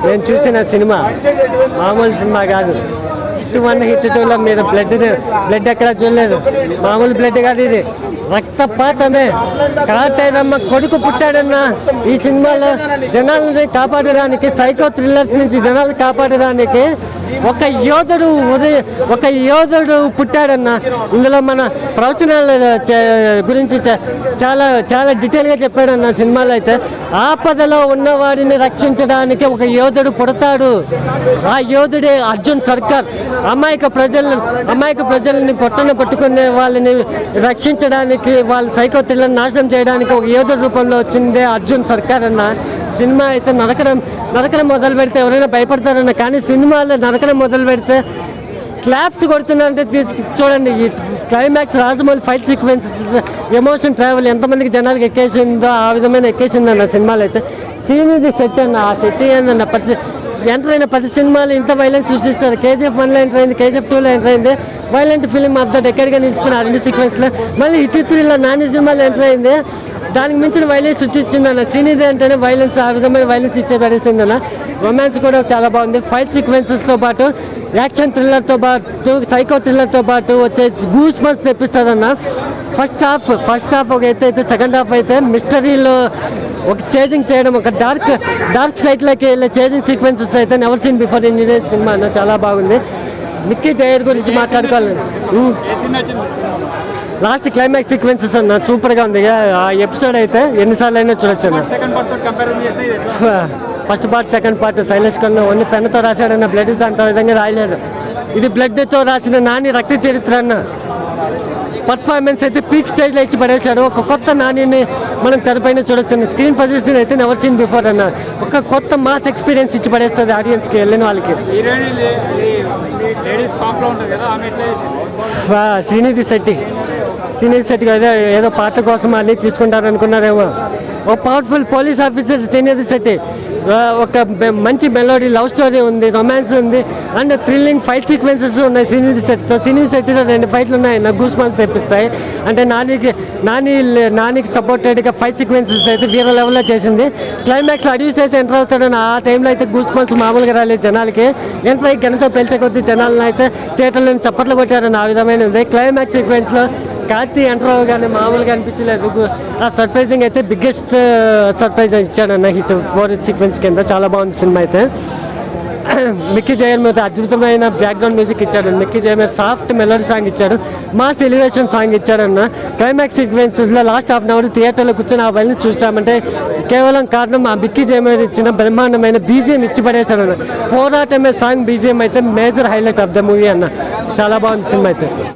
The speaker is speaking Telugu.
నేను చూసిన సినిమా మామూలు సినిమా కాదు. హిట్ 1 హిట్ 2లో మీరు బ్లడ్ ఎక్కడ చూడలేదు. మామూలు బ్లడ్ కాదు, ఇది రక్తపాతమే. కాటైనమ్మ కొడుకు పుట్టాడన్న ఈ సినిమాలో జనాలని కాపాడడానికి, సైకో థ్రిల్లర్స్ నుంచి జనాలు కాపాడడానికి ఒక యోధుడు పుట్టాడన్న. ఇందులో మన ప్రవచనాల గురించి చాలా చాలా డీటెయిల్గా చెప్పాడన్న సినిమాలో. అయితే ఆపదలో ఉన్నవాడిని రక్షించడానికి ఒక యోధుడు పుడతాడు. ఆ యోధుడే అర్జున్ సర్కార్. అమాయక ప్రజల్ని పొట్టన పట్టుకునే వాళ్ళని రక్షించడానికి, వాళ్ళ సైకో థ్రిల్లర్ని నాశనం చేయడానికి ఒక యోధుడు రూపంలో వచ్చిందే అర్జున్ సర్కార్ అన్న. సినిమా అయితే నరకడం మొదలు పెడితే ఎవరైనా భయపడతారన్న, కానీ సినిమాలో నరకడం మొదలు పెడితే క్లాప్స్ కొడుతున్నారంటే చూడండి. ఈ climax, Rajamouli fight sequences, emotion travel ఎంతమందికి జనాలకు ఎక్కేసిందో ఆ విధమైన ఎక్కేసిందన్న సినిమాలో. అయితే సీనిది సెట్ అన్న, ఆ సెట్ అన్న ఎంటర్ అయిన 10 సినిమాలు ఇంత వైలెన్స్ సృష్టిస్తారు. KGF 1లో ఎంటర్ అయింది, KGF 2లో ఎంటర్ అయింది. వైలెంట్ ఫిలిం ఆఫ్ ద డెకేడ్గా నిలుచుకున్న ఆ 2 సీక్వెన్స్లో. మళ్ళీ హిట్ 3లో నాని సినిమాలో ఎంటర్ అయింది. దానికి మించిన వైలెన్స్ సృష్టించిందన్న. సీనిది అంటేనే వైలెన్స్, ఆ విధమైన వైలెన్స్ ఇచ్చే పడేసిందన్న. రొమాన్స్ కూడా చాలా బాగుంది. ఫైట్ సీక్వెన్సెస్తో పాటు యాక్షన్ థ్రిల్లర్తో పాటు సైకో థ్రిల్లర్తో పాటు వచ్చే గూస్ బంప్స్ తెప్పిస్తారన్న. ఫస్ట్ హాఫ్ ఒక అయితే సెకండ్ హాఫ్ అయితే మిస్టరీలో ఒక చేజింగ్ చేయడం, ఒక డార్క్ సైడ్లోకి వెళ్ళే చేజింగ్ సీక్వెన్సెస్ అయితే నెవర్ సీన్ బిఫోర్ ఇన్ ఇదే సినిమా అన్న. చాలా బాగుంది. మిక్కీ జయర్ గురించి మాట్లాడుకోవాలి. లాస్ట్ క్లైమాక్స్ సీక్వెన్సెస్ అన్న సూపర్గా ఉంది. ఆ ఎపిసోడ్ అయితే ఎన్నిసార్లు అయినా చూడొచ్చు అన్న. First part second part Shailesh Khanna only పెన్నుతో రాశాడన్న, బ్లడ్ అంత విధంగా రాయలేదు. ఇది బ్లడ్తో రాసిన నాని రక్త చరిత్ర అన్న. పర్ఫార్మెన్స్ అయితే పీక్ స్టేజ్లో ఇచ్చి పడేశాడు. ఒక కొత్త నానిని మనం తెరపైన చూడొచ్చు. స్క్రీన్ పొజిషన్ అయితే నెవర్ సీన్ బిఫోర్ అన్న. ఒక కొత్త మాస్ ఎక్స్పీరియన్స్ ఇచ్చి పడేస్తుంది ఆడియన్స్కి, వెళ్ళిన వాళ్ళకి. శ్రీనిధి శెట్టి కదా, ఏదో పాట కోసం అన్నీ తీసుకుంటారనుకున్నారేమో. ఒక powerful police officer Srinidhi Shetty. ఒక మంచి మెలోడీ లవ్ స్టోరీ ఉంది, రొమాన్స్ ఉంది, అండ్ థ్రిల్లింగ్ ఫైట్ సీక్వెన్సెస్ ఉన్నాయి శ్రీనిధి శెట్టితో 2 ఫైట్లు ఉన్నాయి. నాకు గూస్ బంప్స్ తెప్పిస్తాయి. అంటే నానికి సపోర్టెడ్గా ఫైట్ సీక్వెన్సెస్ అయితే వేరే లెవెల్లో చేసింది. క్లైమాక్స్లో అడవి చేసి ఎంటర్ అవుతాడని ఆ టైంలో అయితే గూస్ బంప్స్ మామూలుగా రాలేదు జనాలకి. ఎంటర్ అయ్యి గణతో పెంచే కొద్దీ జనాలను అయితే థియేటర్లో చప్పట్లు కొట్టారని ఆ విధమైన ఉంది. క్లైమాక్స్ సీక్వెన్స్లో కార్తీ ఎంటర్ అవగానే మామూలుగా అనిపించలేదు. ఆ సర్ప్రైజింగ్ అయితే బిగ్గెస్ట్ సర్ప్రైజ్ ఇచ్చాడన్న హిట్ 4 సీక్వెన్స్ కింద. చాలా బాగుంది సినిమా అయితే. మిక్కీ జయర్ మీద అద్భుతమైన బ్యాక్గ్రౌండ్ మ్యూజిక్ ఇచ్చాడు. మిక్కీ జయర్ సాఫ్ట్ మెలోడీ సాంగ్ ఇచ్చాడు, మాస్ ఎలివేషన్ సాంగ్ ఇచ్చాడన్న. క్లైమాక్స్ సీక్వెన్సెస్లో లాస్ట్ హాఫ్ అన్ అవర్ థియేటర్లో కూర్చొని అవన్నీ చూసామంటే కేవలం కారణం ఆ మిక్కీ జయర్ ఇచ్చిన బ్రహ్మాండమైన బీజిఎం ఇచ్చి పడేశాడన్న. పోరాటమే సాంగ్ బీజిఎం అయితే major highlight of the movie అన్న. చాలా బాగుంది సినిమా అయితే.